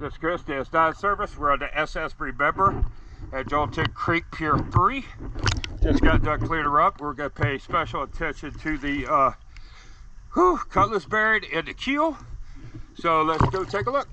This Chris is not in service. We're on the SS Remember at Jolton Creek Pier 3. Just got done cleaning her up. We're going to pay special attention to the Cutlas bearing and the keel. So let's go take a look.